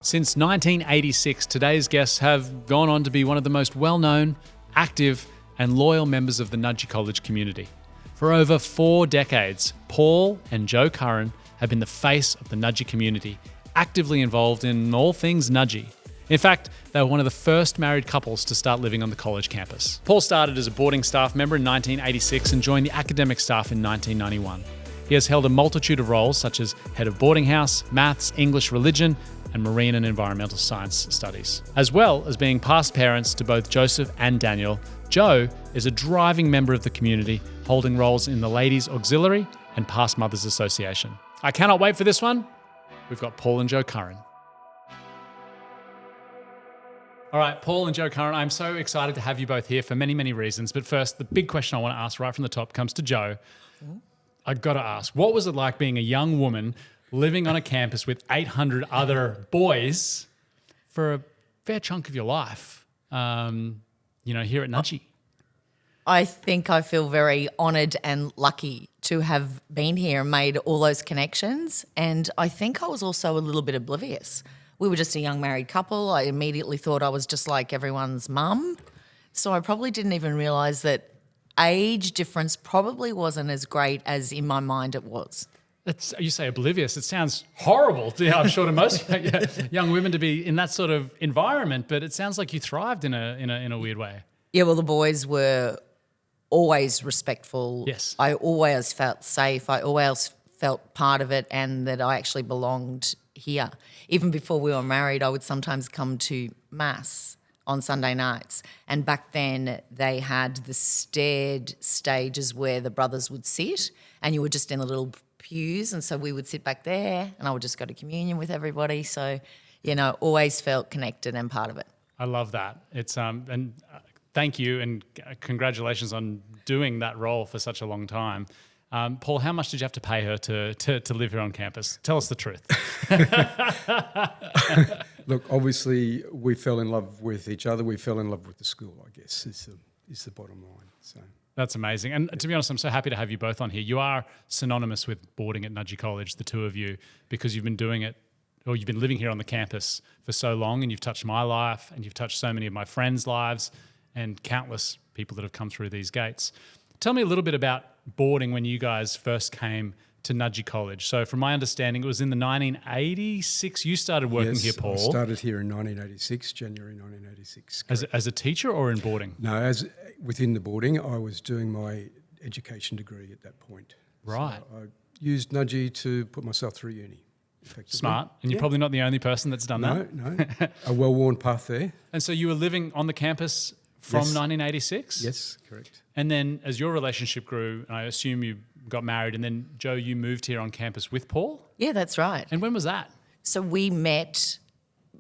Since 1986, today's guests have gone on to be one of the most well-known, active, and loyal members of the Nudgee College community. For over 4 decades, Paul and Jo Curran have been the face of the Nudgee community, actively involved in all things Nudgee. In fact, they were one of the first married couples to start living on the college campus. Paul started as a boarding staff member in 1986 and joined the academic staff in 1991. He has held a multitude of roles such as head of boarding house, maths, English, religion, and marine and environmental science studies. As well as being past parents to both Joseph and Daniel, Jo is a driving member of the community, holding roles in the Ladies Auxiliary and Past Mothers Association. I cannot wait for this one. We've got Paul and Jo Curran. All right, Paul and Jo Curran, I'm so excited to have you both here for many, many reasons. But first, the big question I want to ask right from the top comes to Jo. I've got to ask, what was it like being a young woman living on a campus with 800 other boys for a fair chunk of your life, here at Nudgee? I think I feel very honoured and lucky to have been here and made all those connections. And I think I was also a little bit oblivious. We were just a young married couple. I immediately thought I was just like everyone's mum. So I probably didn't even realise that age difference probably wasn't as great as in my mind it was. You say oblivious. It sounds horrible. I'm sure to most young women to be in that sort of environment, but it sounds like you thrived in a weird way. Yeah, well, the boys were always respectful. Yes. I always felt safe. I always felt part of it and that I actually belonged here. Even before we were married, I would sometimes come to Mass on Sunday nights. And back then they had the stared stages where the brothers would sit and you were just in a little pews, and so we would sit back there and I would just go to communion with everybody. So, always felt connected and part of it. I love that. It's and thank you and congratulations on doing that role for such a long time. Paul, how much did you have to pay her to live here on campus? Tell us the truth. Look, obviously we fell in love with each other. We fell in love with the school, I guess, is the bottom line. So. That's amazing. And to be honest, I'm so happy to have you both on here. You are synonymous with boarding at Nudgee College, the two of you, because you've been doing it, or you've been living here on the campus for so long, and you've touched my life and you've touched so many of my friends' lives and countless people that have come through these gates. Tell me a little bit about boarding when you guys first came to Nudgee College. So from my understanding, it was in the 1986 you started working here, Paul. I started here in 1986, January 1986. As a teacher or in boarding? No, as within the boarding, I was doing my education degree at that point. Right. So I used Nudgee to put myself through uni. Smart. And you're probably not the only person that's done that. No. A well-worn path there. And so you were living on the campus from 1986? Yes, correct. And then as your relationship grew, and I assume you got married, and then, Jo, you moved here on campus with Paul? Yeah, that's right. And when was that? So we met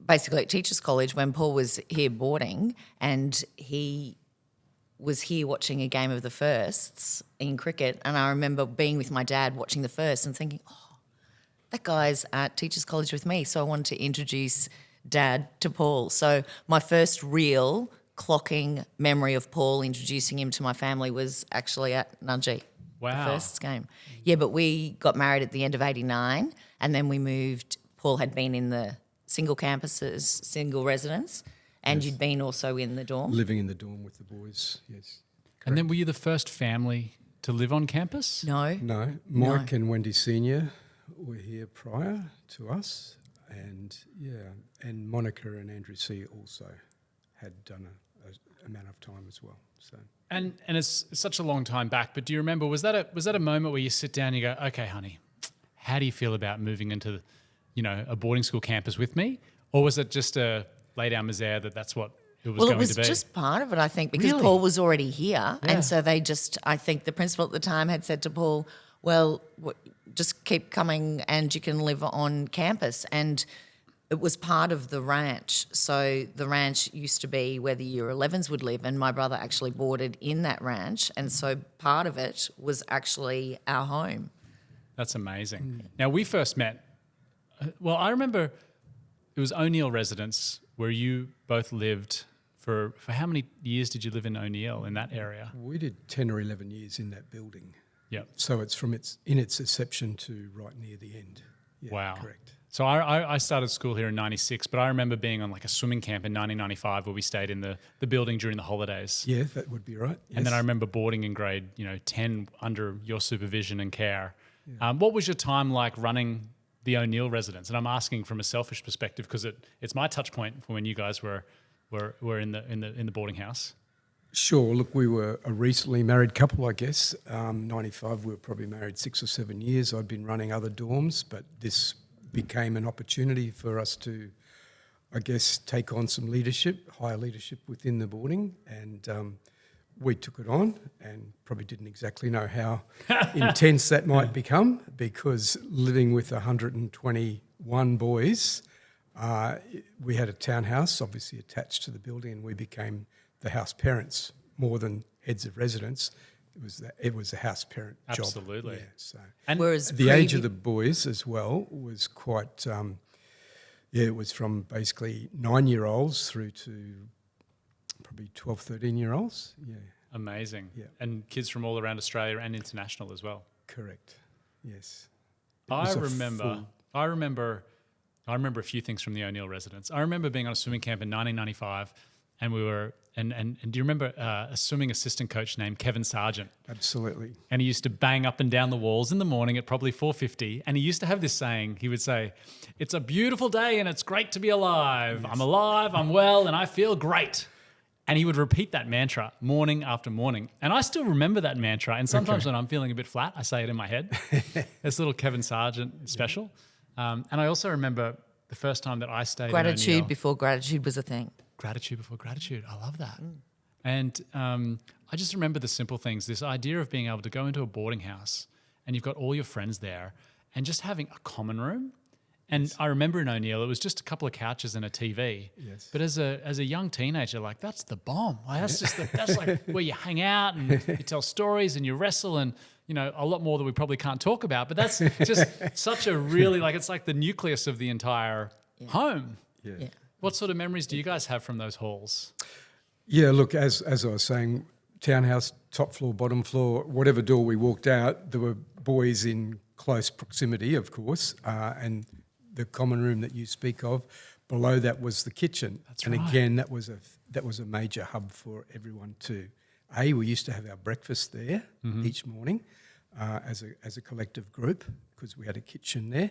basically at Teachers College when Paul was here boarding, and he was here watching a game of the firsts in cricket, and I remember being with my dad watching the first and thinking, oh, that guy's at Teachers College with me, so I wanted to introduce Dad to Paul. So my first real clocking memory of Paul introducing him to my family was actually at Nudgee. Wow. The first game. Yeah, but we got married at the end of 89 and then we moved. Paul had been in the single campuses, single residence, and you'd been also in the dorm. Living in the dorm with the boys, yes. Correct. And then were you the first family to live on campus? No. No. Mike and Wendy Senior were here prior to us, and Monica and Andrew C also had done a amount of time as well. So. And it's such a long time back, but do you remember, was that a moment where you sit down and you go, okay, honey, how do you feel about moving into, a boarding school campus with me? Or was it just a lay down misere that's what it was going to be? Well, it was just part of it, I think, because Really? Paul was already here. Yeah. And so I think the principal at the time had said to Paul, well, just keep coming and you can live on campus. And it was part of the ranch. So the ranch used to be where the Year 11s would live, and my brother actually boarded in that ranch. And so part of it was actually our home. That's amazing. Now, we first met, I remember it was O'Neill Residence where you both lived for how many years did you live in O'Neill, in that area? We did 10 or 11 years in that building. Yeah. So it's from its inception to right near the end. Yeah, Wow. Correct. So I started school here in 96, but I remember being on like a swimming camp in 1995 where we stayed in the building during the holidays. Yeah, that would be right. And then I yes. remember boarding in grade 10 under your supervision and care. What was your time like running the O'Neill residence? And I'm asking from a selfish perspective because it's my touch point for when you guys were in the boarding house. Sure. Look, we were a recently married couple, I guess. 95, we were probably married 6 or 7 years. I'd been running other dorms, but this became an opportunity for us to, I guess, take on some leadership, higher leadership within the boarding, and we took it on and probably didn't exactly know how intense that might become, because living with 121 boys, we had a townhouse obviously attached to the building, and we became the house parents more than heads of residence. It was a house parent job. Absolutely. Yeah, so. And Whereas The age of the boys as well was quite, it was from basically 9-year-olds through to probably 12, 13-year-olds. Yeah, amazing. Yeah. And kids from all around Australia and international as well. correct. Yes. I remember a few things from the O'Neill residence. I remember being on a swimming camp in 1995, and we were and do you remember a swimming assistant coach named Kevin Sargent? Absolutely. And he used to bang up and down the walls in the morning at probably 4:50, and he used to have this saying. He would say, "It's a beautiful day and it's great to be alive. I'm alive, I'm well, and I feel great." And he would repeat that mantra morning after morning. And I still remember that mantra. And sometimes when I'm feeling a bit flat, I say it in my head. It's a little Kevin Sargent special. And I also remember the first time that I stayed Gratitude in O'Neill. before gratitude was a thing. Gratitude before gratitude. I love that. And I just remember the simple things, this idea of being able to go into a boarding house and you've got all your friends there and just having a common room. And I remember in O'Neill, it was just a couple of couches and a TV. Yes. But as a young teenager, like, that's the bomb. Like, that's like where you hang out and you tell stories and you wrestle and, a lot more that we probably can't talk about. But that's just such a really, like, it's like the nucleus of the entire home. Yeah. What sort of memories do you guys have from those halls? Yeah, look, as I was saying, townhouse, top floor, bottom floor, whatever door we walked out, there were boys in close proximity, of course, and the common room that you speak of. Below that was the kitchen. That's and right. again, that was a major hub for everyone too. We used to have our breakfast there each morning as a collective group, because we had a kitchen there,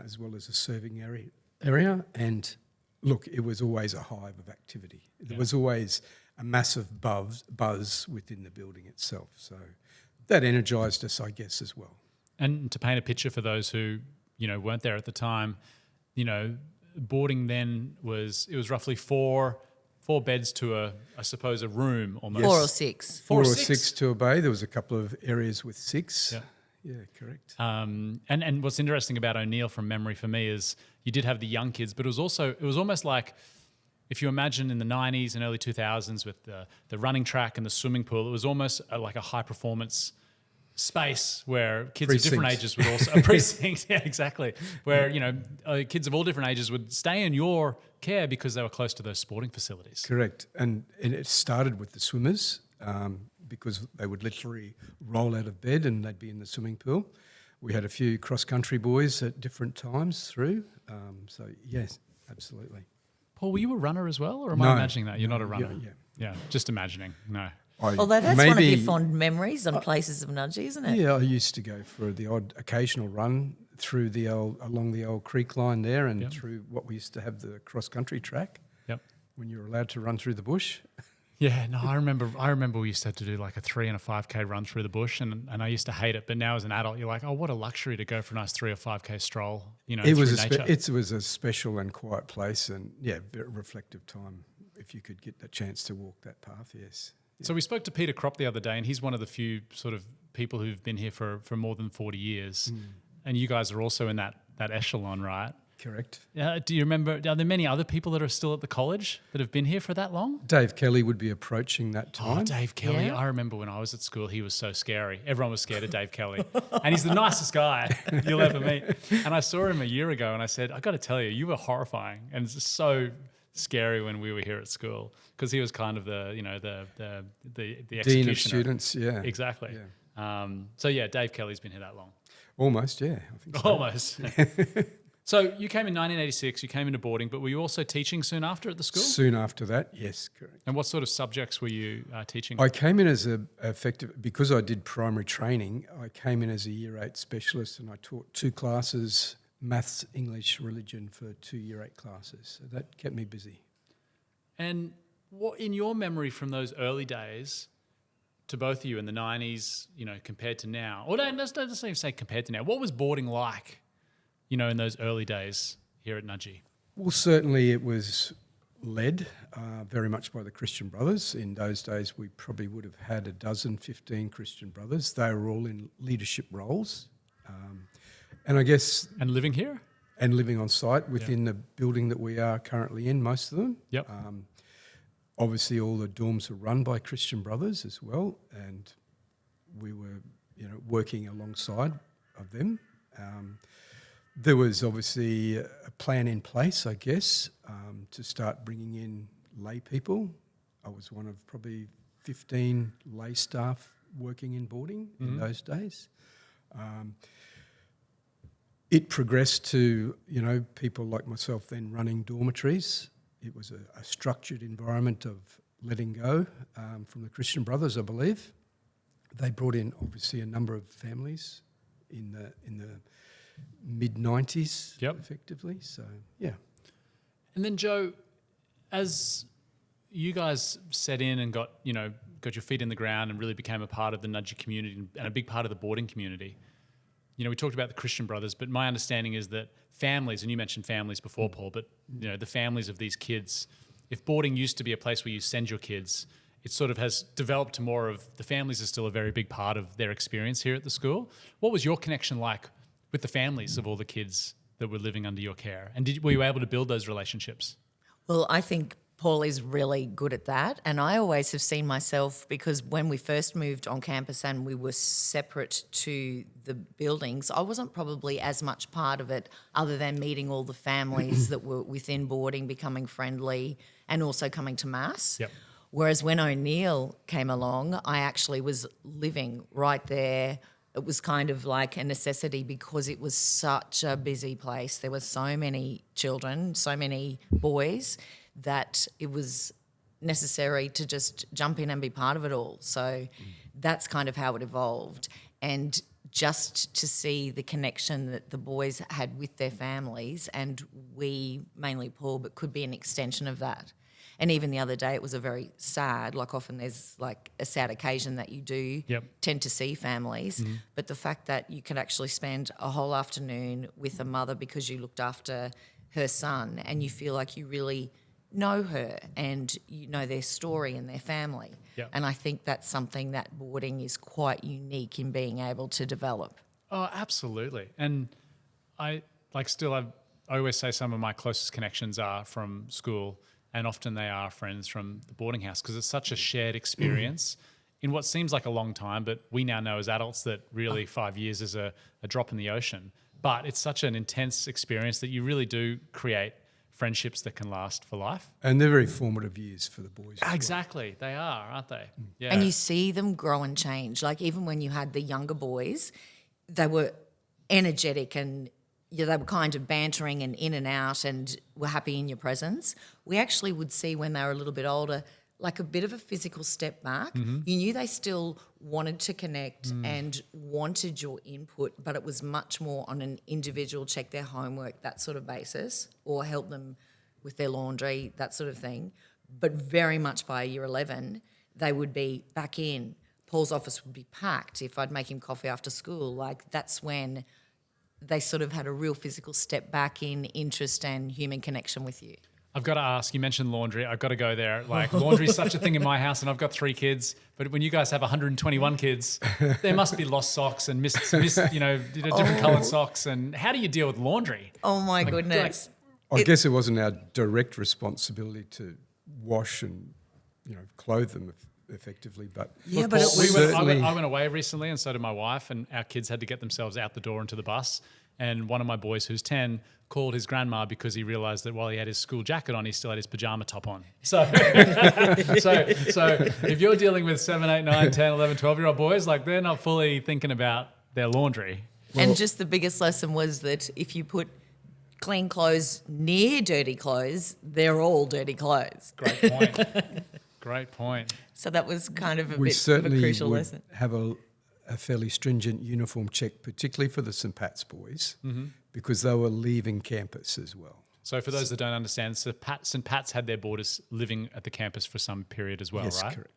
as well as a serving area. And look, it was always a hive of activity. There was always a massive buzz within the building itself. So that energised us, I guess, as well. And to paint a picture for those who, weren't there at the time, boarding then was roughly four beds to I suppose a room almost. 4 or 6. Four or six to a bay. There was a couple of areas with 6. Yeah. Yeah, correct. And what's interesting about O'Neill from memory for me is you did have the young kids, but it was almost like, if you imagine in the 90s and early 2000s with the running track and the swimming pool, it was almost like a high performance space where kids of different ages would also a precinct, yeah, exactly, where kids of all different ages would stay in your care because they were close to those sporting facilities. Correct. And it started with the swimmers, because they would literally roll out of bed and they'd be in the swimming pool. We had a few cross-country boys at different times through. So, yes, absolutely. Paul, were you a runner as well, or am I No. imagining that? You're not a runner? Yeah. Yeah, just imagining. No. Although that's one of your fond memories on Places of Nudgee, isn't it? Yeah, I used to go for the odd occasional run through along the old creek line there and through what we used to have the cross-country track. Yep. When you were allowed to run through the bush. Yeah, no, I remember we used to have to do like a 3 and a 5K run through the bush, and I used to hate it. But now as an adult, you're like, oh, what a luxury to go for a nice 3 or 5K stroll, It through was nature. it was a special and quiet place, and very reflective time if you could get the chance to walk that path. Yes. So we spoke to Peter Kropp the other day, and he's one of the few sort of people who've been here for more than 40 years. And you guys are also in that echelon, right? Correct. Do you remember, are there many other people that are still at the college that have been here for that long? Dave Kelly would be approaching that time. Oh, Dave Kelly. Yeah. I remember when I was at school, he was so scary. Everyone was scared of Dave Kelly. And he's the nicest guy you'll ever meet. And I saw him a year ago and I said, I got to tell you, you were horrifying. And it's just so scary when we were here at school, because he was kind of the executioner. Dean of students, yeah. Exactly. Yeah. So, Dave Kelly's been here that long. Almost, yeah. I think so. Almost. So you came in 1986, you came into boarding, but were you also teaching soon after at the school? Soon after that, yes, correct. And what sort of subjects were you teaching? I came in as because I did primary training, I came in as a Year 8 specialist and I taught 2 classes, maths, English, religion for 2 Year 8 classes. So that kept me busy. And what, in your memory from those early days, to both of you in the 90s, compared to now, or let's not even say compared to now, what was boarding like, in those early days here at Nudgee? Well, certainly it was led very much by the Christian Brothers. In those days, we probably would have had 15 Christian Brothers. They were all in leadership roles. And I guess... And living here? And living on site within the building that we are currently in, most of them. Yep. Obviously, all the dorms were run by Christian Brothers as well, and we were, working alongside of them. There was obviously a plan in place, I guess, to start bringing in lay people. I was one of probably 15 lay staff working in boarding in those days. It progressed to, people like myself then running dormitories. It was a structured environment of letting go from the Christian Brothers, I believe. They brought in obviously a number of families in the mid-90s, effectively. So, yeah. And then, Jo, as you guys set in and got your feet in the ground and really became a part of the Nudgee community and a big part of the boarding community, we talked about the Christian Brothers, but my understanding is that families, and you mentioned families before, Paul, but the families of these kids, if boarding used to be a place where you send your kids, it sort of has developed to more of the families are still a very big part of their experience here at the school. What was your connection like with the families of all the kids that were living under your care? And were you able to build those relationships? Well, I think Paul is really good at that. And I always have seen myself, because when we first moved on campus and we were separate to the buildings, I wasn't probably as much part of it other than meeting all the families that were within boarding, becoming friendly and also coming to Mass. Yep. Whereas when O'Neill came along, I actually was living right there. It was kind of like a necessity because it was such a busy place. There were so many children, so many boys, that it was necessary to just jump in and be part of it all. So that's kind of how it evolved. And just to see the connection that the boys had with their families, and we, mainly Paul, but could be an extension of that. And even the other day, it was a very sad, like often there's like a sad occasion that you do tend to see families. But the fact that you could actually spend a whole afternoon with a mother because you looked after her son and you feel like you really know her and you know their story and their family. And I think that's something that boarding is quite unique in being able to develop. Oh, absolutely. And I always say some of my closest connections are from school, and often they are friends from the boarding house, because it's such a shared experience in what seems like a long time, but we now know as adults that really 5 years is a drop in the ocean. But it's such an intense experience that you really do create friendships that can last for life. And they're very formative years for the boys. Exactly. They are, aren't they? Yeah. And you see them grow and change. Like even when you had the younger boys, they were energetic and they were kind of bantering and in and out and were happy in your presence. We actually would see when they were a little bit older, like a bit of a physical step back. You knew they still wanted to connect and wanted your input, but it was much more on an individual, check their homework, that sort of basis, or help them with their laundry, that sort of thing. But very much by year 11, they would be back in. Paul's office would be packed. If I'd make him coffee after school, like that's when they sort of had a real physical step back in interest and human connection with you. I've got to ask, you mentioned laundry. I've got to go there. Like laundry is such a thing in my house, and I've got 3 kids. But when you guys have 121 kids, there must be lost socks and missed different coloured socks. And how do you deal with laundry? Oh my goodness! I guess it wasn't our direct responsibility to wash and clothe them effectively, but but it was I went away recently, and so did my wife, and our kids had to get themselves out the door into the bus. And one of my boys, who's 10, called his grandma because he realised that while he had his school jacket on, he still had his pyjama top on. So, so if you're dealing with 7, 8, 9, 10, 11, 12-year-old boys, like they're not fully thinking about their laundry. And just the biggest lesson was that if you put clean clothes near dirty clothes, they're all dirty clothes. Great point. Great point. So that was kind of a We bit of a certainly crucial would lesson. have a fairly stringent uniform check, particularly for the St. Pat's boys, because they were leaving campus as well. So for those that don't understand, St. Pat's had their boarders living at the campus for some period as well, Yes, right? correct.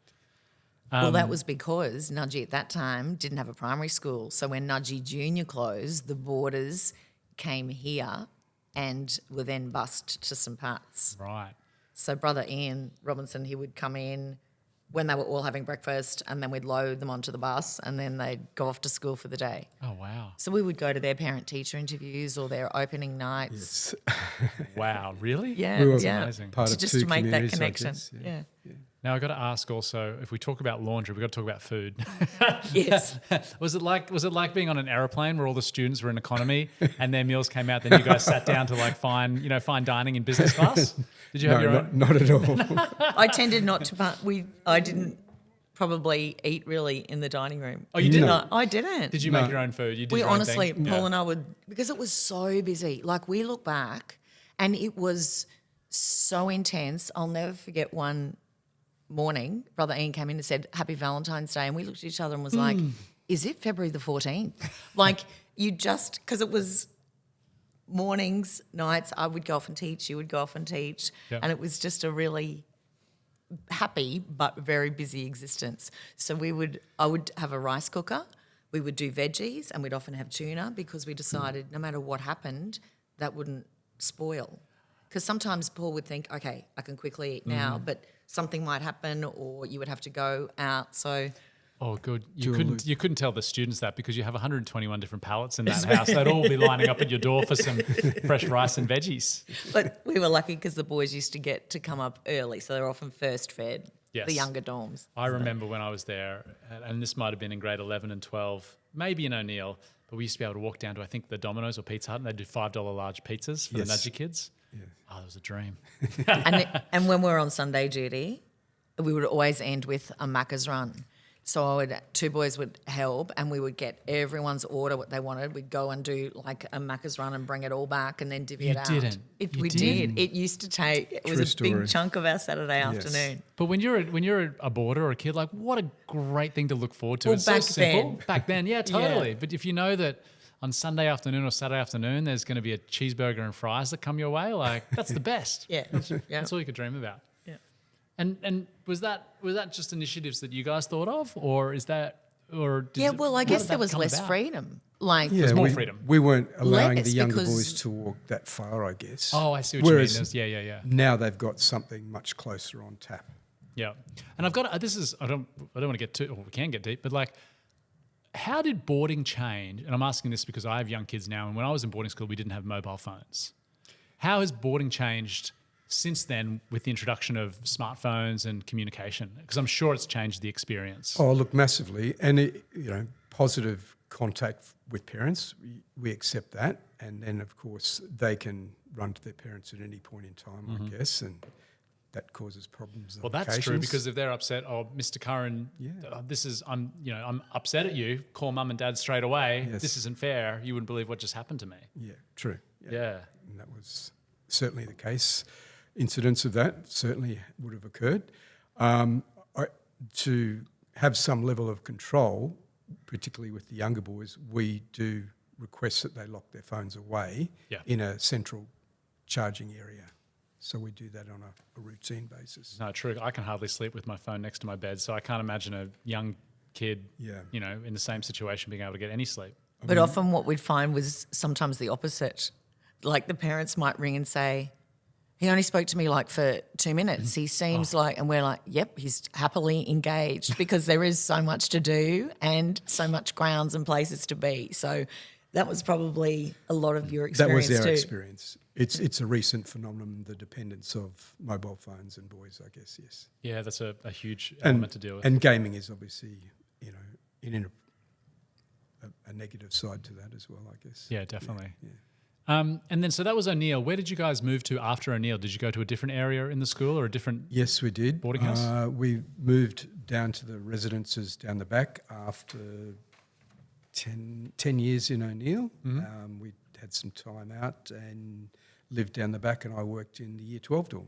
Well, that was because Nudgee at that time didn't have a primary school. So when Nudgee Junior closed, the boarders came here and were then bused to St. Pat's. Right. So Brother Ian Robinson, he would come in when they were all having breakfast, and then we'd load them onto the bus, and then they'd go off to school for the day. Oh, wow. So we would go to their parent-teacher interviews or their opening nights. Yes. Wow, really? Yeah, We were yeah. amazing. Part of Just two to make that communities, I connection. guess, Yeah. Now, I've got to ask also, if we talk about laundry, we've got to talk about food. Yes. Was it like being on an aeroplane where all the students were in economy and their meals came out, then you guys sat down to like fine dining in business class? Did you have your No, own? not at all. I tended not to, I didn't probably eat really in the dining room. Oh, you didn't? No, I didn't. Did you make your own food? You did We your own honestly, thing? Paul and I would, because it was so busy. Like we look back and it was so intense. I'll never forget one morning, Brother Ian came in and said, Happy Valentine's Day. And we looked at each other and was like, is it February the 14th? Like you just, because it was mornings, nights, I would go off and teach, you would go off and teach. Yep. And it was just a really happy but very busy existence. So I would have a rice cooker, we would do veggies, and we'd often have tuna because we decided no matter what happened, that wouldn't spoil. Because sometimes Paul would think, okay, I can quickly eat now, but something might happen or you would have to go out. So Oh, good. You couldn't tell the students that because you have 121 different pallets in that house. They'd all be lining up at your door for some fresh rice and veggies. but we were lucky because the boys used to get to come up early, so they were often first fed, Yes. the younger dorms. I remember when I was there, and this might have been in grade 11 and 12, maybe in O'Neill, but we used to be able to walk down to, I think, the Domino's or Pizza Hut, and they'd do $5 large pizzas for Yes. the Nudgee kids. Yeah. Oh, that was a dream. And when we were on Sunday duty, we would always end with a Macca's run. So two boys would help and we would get everyone's order what they wanted. We'd go and do like a Macca's run and bring it all back and then divvy You it out. didn't. We did. It used to take, it was True a story. big chunk of our Saturday Yes. afternoon. But when you're a boarder or a kid, like what a great thing to look forward to. Well, it's so back simple. then. Back then, yeah, totally. Yeah. But if you know that on Sunday afternoon or Saturday afternoon there's going to be a cheeseburger and fries that come your way, like that's the best. Yeah. That's all you could dream about. Yeah. And was that just initiatives that you guys thought of, or is that or did Yeah, it- well, I how guess did there that was come less about? freedom. Like, Yeah, more we, freedom. we weren't allowing Less the younger because- boys to walk that far, I guess. Oh, I see what Whereas you mean. Yeah. now they've got something much closer on tap. Yeah, and I've got I don't want to get too, or we can get deep, but like, how did boarding change? And I'm asking this because I have young kids now, and when I was in boarding school, we didn't have mobile phones. How has boarding changed since then with the introduction of smartphones and communication? Because I'm sure it's changed the experience. Oh, look, massively. And, positive contact with parents, we accept that. And then, of course, they can run to their parents at any point in time, I guess, and that causes problems on Well, that's occasions. true because if they're upset, oh, Mr. Curran, Yeah. I'm upset at you. Call mum and dad straight away. Yes. This isn't fair. You wouldn't believe what just happened to me. Yeah, true. Yeah. And that was certainly the case. Incidents of that certainly would have occurred. To have some level of control, particularly with the younger boys, we do request that they lock their phones away in a central charging area. So we do that on a routine basis. No, true. I can hardly sleep with my phone next to my bed, so I can't imagine a young kid, in the same situation being able to get any sleep. but often what we'd find was sometimes the opposite. Like the parents might ring and say, he only spoke to me like for 2 minutes. He seems like, and we're like, yep, he's happily engaged because there is so much to do and so much grounds and places to be. So that was probably a lot of your That experience was our too. experience. It's a recent phenomenon, the dependence of mobile phones and boys, I guess, yes. Yeah, that's a huge element to deal with. And gaming is obviously, in a negative side to that as well, I guess. Yeah, definitely. Yeah. And then, so that was O'Neill. Where did you guys move to after O'Neill? Did you go to a different area in the school or a different? Yes, we did. Boarding house? We moved down to the residences down the back after 10 years in O'Neill. We had some time out and lived down the back, and I worked in the Year 12 dorm.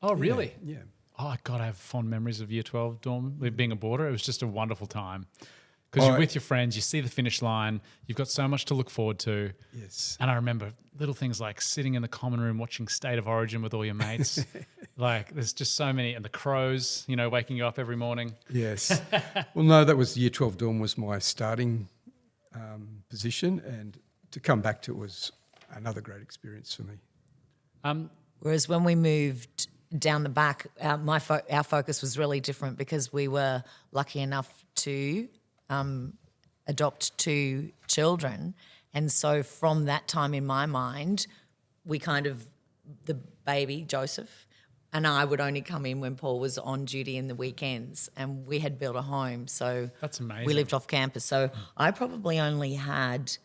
Oh, really? Yeah. Oh, God, I have fond memories of Year 12 dorm, being a boarder. It was just a wonderful time. Because you're with your friends, you see the finish line, you've got so much to look forward to. Yes. And I remember little things like sitting in the common room watching State of Origin with all your mates. Like, there's just so many. And the crows, you know, waking you up every morning. Yes. Well, no, that was Year 12 dorm was my starting position, and to come back to it was another great experience for me. Whereas when we moved down the back, our focus was really different because we were lucky enough to adopt 2 children. And so from that time in my mind, we the baby, Joseph, and I would only come in when Paul was on duty in the weekends, and we had built a home. So That's amazing. we lived off campus. So I probably only had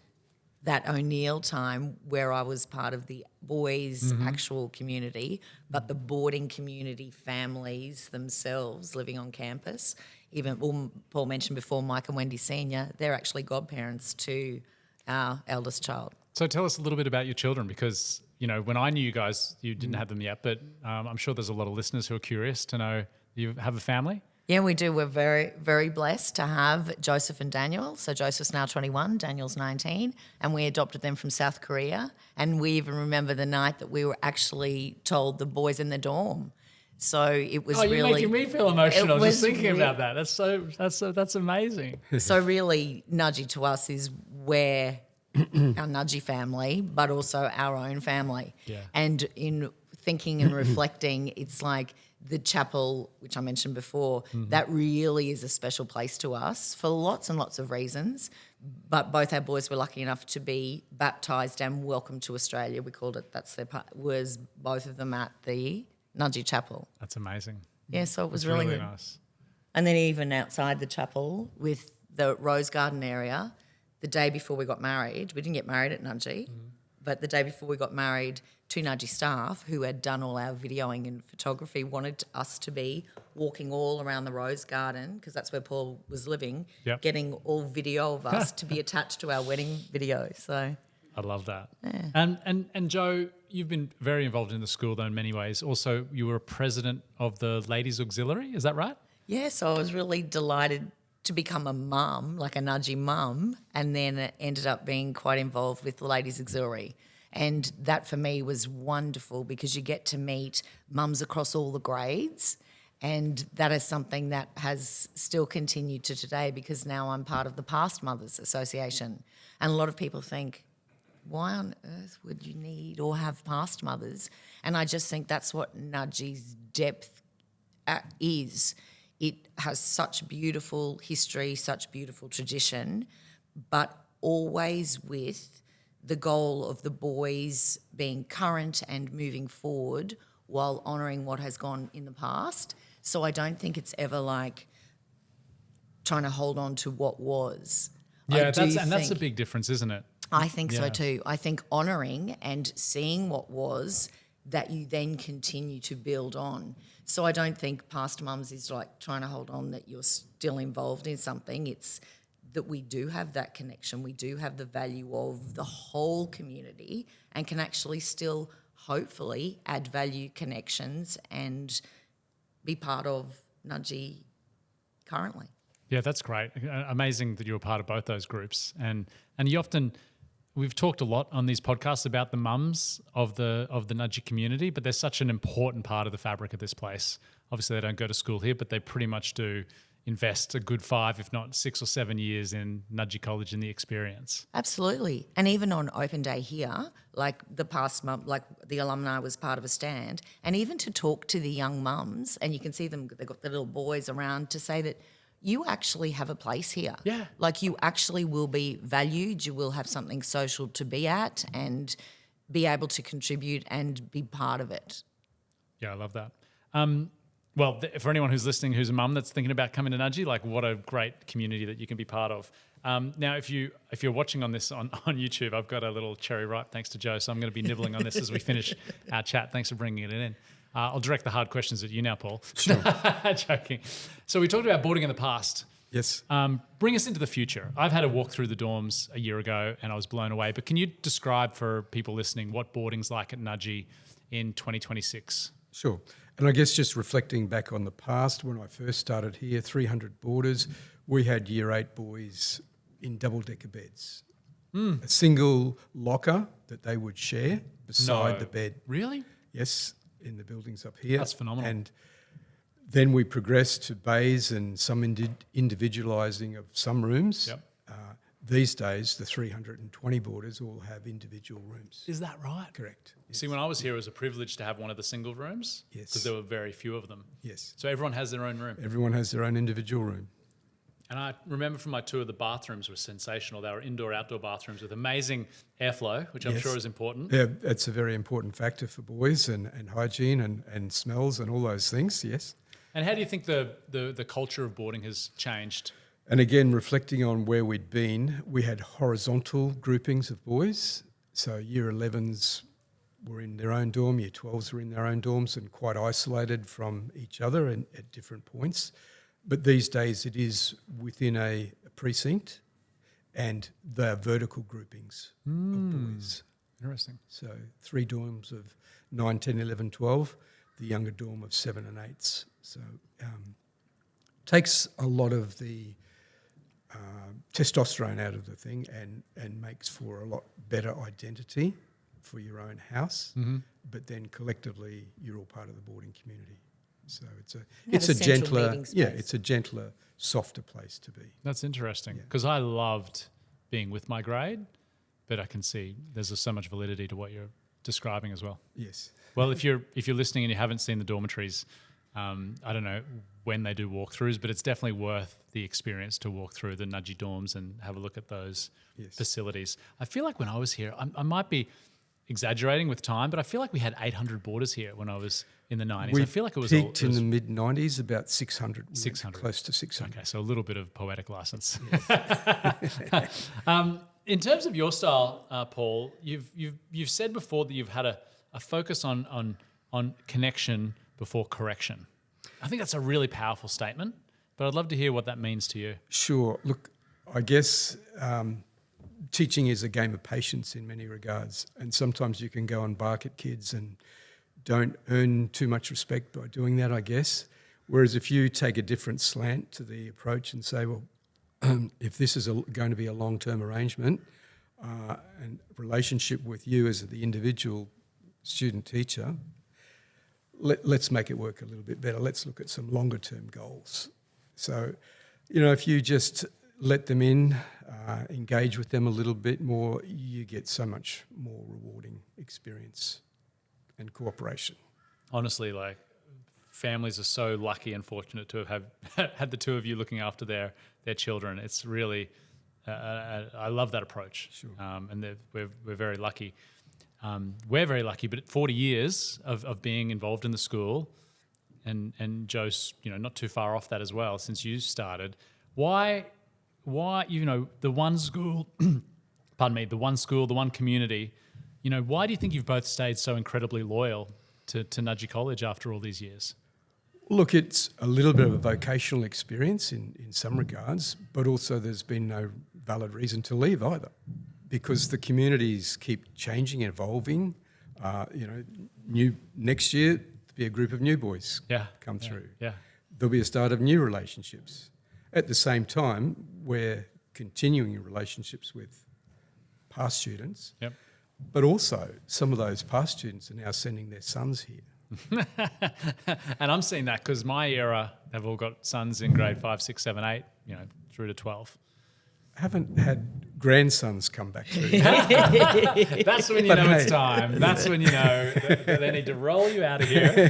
that O'Neill time where I was part of the boys' actual community, but the boarding community families themselves living on campus, even Paul mentioned before, Mike and Wendy Senior, they're actually godparents to our eldest child. So tell us a little bit about your children, because, you know, when I knew you guys, you didn't have them yet, but I'm sure there's a lot of listeners who are curious to know, you have a family? Yeah, we do. We're very, very blessed to have Joseph and Daniel. So Joseph's now 21, Daniel's 19, and we adopted them from South Korea. And we even remember the night that we were actually told the boys in the dorm. So it was you're really making me feel emotional it just was thinking about that. That's amazing. So really, Nudgee to us is where our Nudgee family, but also our own family. Yeah. And in thinking and reflecting, it's like the chapel, which I mentioned before, that really is a special place to us for lots and lots of reasons. But both our boys were lucky enough to be baptised and welcomed to Australia. We called it, that's their part, was both of them at the Nudgee Chapel. That's amazing. Yeah, so it was That's really really good. nice. And then even outside the chapel with the Rose Garden area, the day before we got married, we didn't get married at Nudgee, but the day before we got married, 2 Nudgee staff who had done all our videoing and photography wanted us to be walking all around the Rose Garden, because that's where Paul was living, Yep. getting all video of us to be attached to our wedding video. So I love that. Yeah. And Jo, you've been very involved in the school though in many ways. Also, you were a president of the Ladies Auxiliary, is that right? yeah, so I was really delighted to become a mum, like a Nudgee mum, and then it ended up being quite involved with the Ladies Auxiliary. And that for me was wonderful because you get to meet mums across all the grades, and that is something that has still continued to today because now I'm part of the Past Mothers Association. And a lot of people think, why on earth would you need or have past mothers? And I just think that's what Nudgee's depth is. It has such beautiful history, such beautiful tradition, but always with the goal of the boys being current and moving forward while honouring what has gone in the past. So I don't think it's ever like trying to hold on to what was. Yeah, that's a big difference, isn't it? I think so Yeah. too. I think honouring and seeing what was that you then continue to build on. So I don't think past mums is like trying to hold on that you're still involved in something. It's that we do have that connection. We do have the value of the whole community and can actually still hopefully add value, connections and be part of Nudgee currently. Yeah, that's great. Amazing that you're a part of both those groups. And you often, we've talked a lot on these podcasts about the mums of the Nudgee community, but they're such an important part of the fabric of this place. Obviously, they don't go to school here, but they pretty much do invest a good 5, if not 6 or 7 years in Nudgee College and the experience. Absolutely. And even on open day here, like the past mum, like the alumni was part of a stand, and even to talk to the young mums, and you can see them, they've got the little boys around to say that you actually have a place here. Yeah. Like you actually will be valued, you will have something social to be at and be able to contribute and be part of it. Yeah, I love that. Well, for anyone who's listening who's a mum that's thinking about coming to Nudgee, like what a great community that you can be part of. Now, if you're watching on this on YouTube, I've got a little cherry ripe thanks to Jo, so I'm going to be nibbling on this as we finish our chat. Thanks for bringing it in. I'll direct the hard questions at you now, Paul. Sure. Joking. So we talked about boarding in the past. Yes. Bring us into the future. I've had a walk through the dorms a year ago and I was blown away. But can you describe for people listening what boarding's like at Nudgee in 2026? Sure. And I guess just reflecting back on the past, when I first started here, 300 boarders, we had year 8 boys in double-decker beds. A single locker that they would share beside the bed. Really? Yes, in the buildings up here. That's phenomenal. And then we progressed to bays and some individualising of some rooms. Yep. These days, the 320 boarders all have individual rooms. Is that right? Correct. Yes. See, when I was here, it was a privilege to have one of the single rooms. Yes. Because there were very few of them. Yes. So everyone has their own room. Everyone has their own individual room. And I remember from my tour, the bathrooms were sensational. They were indoor-outdoor bathrooms with amazing airflow, which I'm sure is important. Yeah, that's a very important factor for boys and hygiene and smells and all those things, yes. And how do you think the culture of boarding has changed? And again, reflecting on where we'd been, we had horizontal groupings of boys. So year 11s were in their own dorm, year 12s were in their own dorms and quite isolated from each other and at different points. But these days it is within a precinct and they're vertical groupings of boys. Interesting. So 3 dorms of 9, 10, 11, 12, the younger dorm of 7 and 8s. So takes a lot of the testosterone out of the thing and makes for a lot better identity for your own house. But then collectively you're all part of the boarding community. So it's a gentler, it's a gentler, softer place to be. That's interesting because I loved being with my grade, but I can see there's so much validity to what you're describing as well. Yes. Well, if you're listening and you haven't seen the dormitories, I don't know when they do walkthroughs, but it's definitely worth the experience to walk through the Nudgee dorms and have a look at those facilities. I feel like when I was here, I might be exaggerating with time, but I feel like we had 800 boarders here when I was in the 90s. I feel like it was peaked in the mid 90s, about 600. 600. Close to 600. Okay, so a little bit of poetic license. In terms of your style, Paul, you've said before that you've had a focus on connection before correction. I think that's a really powerful statement, but I'd love to hear what that means to you. Sure. Look, I guess teaching is a game of patience in many regards, and sometimes you can go and bark at kids and don't earn too much respect by doing that, I guess. Whereas if you take a different slant to the approach and say, well, if this is going to be a long-term arrangement and relationship with you as the individual student-teacher, let's make it work a little bit better. Let's look at some longer-term goals. So, if you just let them in, engage with them a little bit more, you get so much more rewarding experience and cooperation. Honestly, like families are so lucky and fortunate to have had the two of you looking after their children. It's really, I love that approach. Sure. And we're very lucky. We're very lucky, but 40 years of being involved in the school, and Joe's not too far off that as well since you started. Why the one school, pardon me, the one school, the one community. Why do you think you've both stayed so incredibly loyal to Nudgee College after all these years? Look, it's a little bit of a vocational experience in some regards, but also there's been no valid reason to leave either, because the communities keep changing, evolving. Next year there'll be a group of new boys come through. Yeah. There'll be a start of new relationships. At the same time, we're continuing relationships with past students. Yep. But also, some of those past students are now sending their sons here. And I'm seeing that because my era, they've all got sons in grade 5, 6, 7, 8, through to 12. I haven't had grandsons come back through. That's when you know it's time. That's when you know that they need to roll you out of here.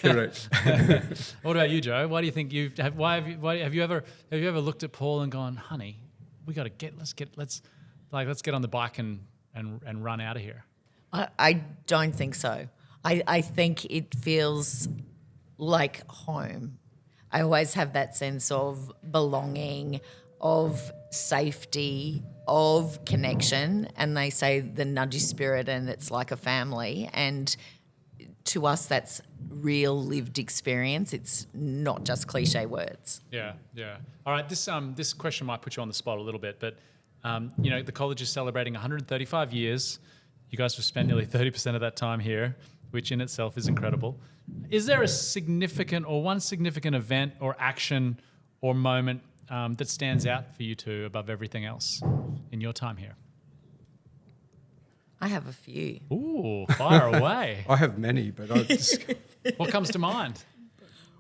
Correct. What about you, Joe? Why do you think have you ever looked at Paul and gone, honey, we got to let's get on the bike and run out of here? I don't think so. I think it feels like home. I always have that sense of belonging, of safety, of connection, and they say the Nudgee spirit and it's like a family, and to us that's real lived experience. It's not just cliche words. Yeah. All right, this question might put you on the spot a little bit, but the college is celebrating 135 years. You guys have spent nearly 30% of that time here, which in itself is incredible. Is there one significant event or action or moment that stands out for you two above everything else in your time here? I have a few. Ooh, fire away. I have many, but I just... What comes to mind?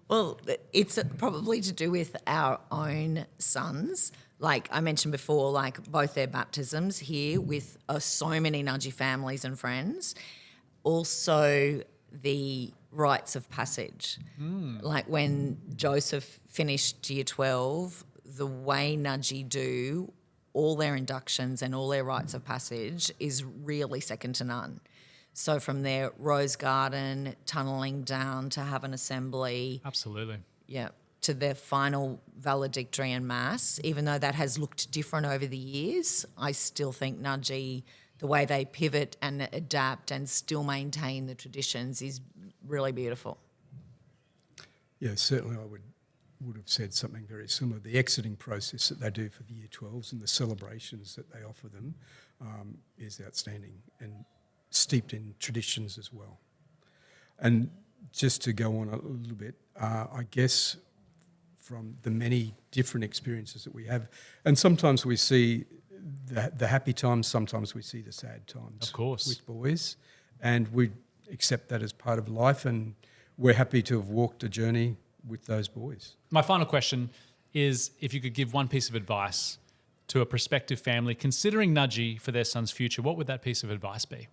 Well, it's probably to do with our own sons. Like I mentioned before, like both their baptisms here with so many Nudgee families and friends. Also the rites of passage. Like when Joseph finished year 12, the way Nudgee do all their inductions and all their rites of passage is really second to none. So from their rose garden, tunnelling down to have an assembly. Absolutely. Yeah, to their final valedictorian mass, even though that has looked different over the years, I still think Nudgee, the way they pivot and adapt and still maintain the traditions is really beautiful. Yeah, certainly I would have said something very similar. The exiting process that they do for the Year 12s and the celebrations that they offer them is outstanding and steeped in traditions as well. And just to go on a little bit, I guess from the many different experiences that we have, and sometimes we see the happy times, sometimes we see the sad times. Of course. With boys, and we accept that as part of life, and we're happy to have walked a journey with those boys. My final question is if you could give one piece of advice to a prospective family considering Nudgee for their son's future, what would that piece of advice be?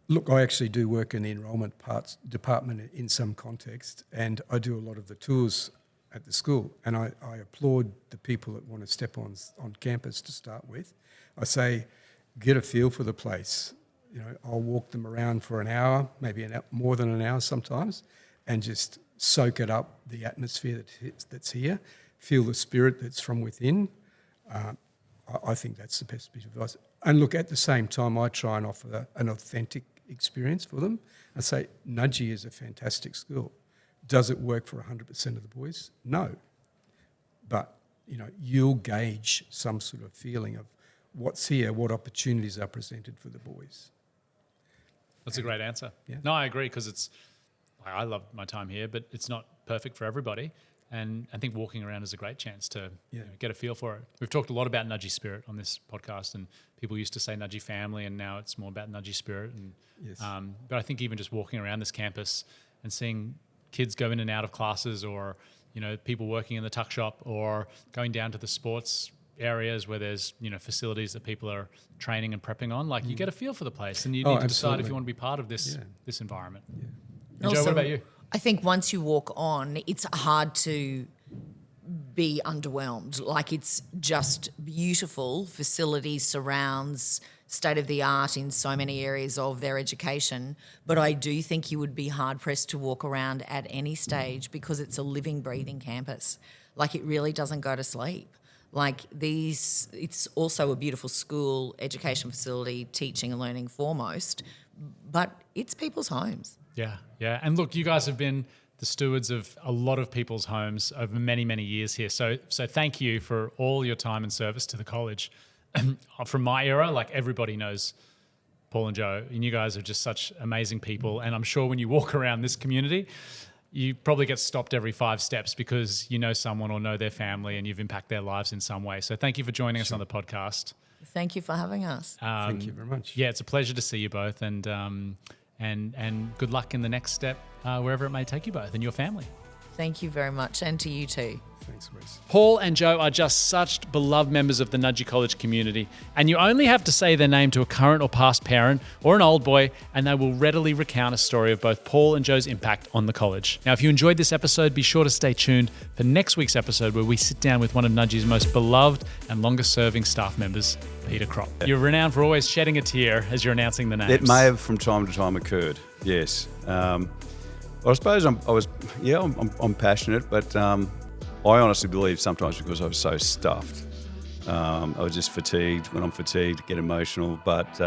Look, I actually do work in the enrolment department in some context, and I do a lot of the tours at the school, and I applaud the people that want to step on campus to start with. I say, get a feel for the place. I'll walk them around for an hour, maybe more than an hour sometimes, and just soak it up, the atmosphere that's here, feel the spirit that's from within. I think that's the best piece of advice. And look, at the same time, I try and offer an authentic experience for them. I say, Nudgee is a fantastic school. Does it work for 100% of the boys? No. But, you'll gauge some sort of feeling of what's here, what opportunities are presented for the boys. That's a great answer. Yeah. No, I agree, because I love my time here, but it's not perfect for everybody. And I think walking around is a great chance to get a feel for it. We've talked a lot about Nudgee spirit on this podcast, and people used to say Nudgee family, and now it's more about Nudgee spirit. And Yes. But I think even just walking around this campus and seeing kids go in and out of classes, or people working in the tuck shop, or going down to the sports areas where there's facilities that people are training and prepping on, you get a feel for the place, and you need to decide if you want to be part of this environment. Yeah. And Jo, what about you? I think once you walk on, it's hard to be underwhelmed. It's just beautiful facilities, surrounds, state of the art in so many areas of their education. But I do think you would be hard pressed to walk around at any stage, because it's a living, breathing campus. It really doesn't go to sleep. It's also a beautiful school, education facility, teaching and learning foremost, but it's people's homes. Yeah. And look, you guys have been the stewards of a lot of people's homes over many, many years here. So thank you for all your time and service to the college. From my era, everybody knows Paul and Jo, and you guys are just such amazing people. And I'm sure when you walk around this community, you probably get stopped every 5 steps because you know someone or know their family, and you've impacted their lives in some way. So thank you for joining us on the podcast. Thank you for having us. Thank you very much. Yeah, it's a pleasure to see you both, and good luck in the next step, wherever it may take you both and your family. Thank you very much, and to you too. Thanks, Wes. Paul and Jo are just such beloved members of the Nudgee College community, and you only have to say their name to a current or past parent or an old boy, and they will readily recount a story of both Paul and Jo's impact on the college. Now, if you enjoyed this episode, be sure to stay tuned for next week's episode, where we sit down with one of Nudgee's most beloved and longest-serving staff members, Peter Crop. You're renowned for always shedding a tear as you're announcing the names. It may have from time to time occurred, yes. I suppose I'm passionate, but I honestly believe sometimes because I was so stuffed. I was just fatigued. When I'm fatigued, get emotional. But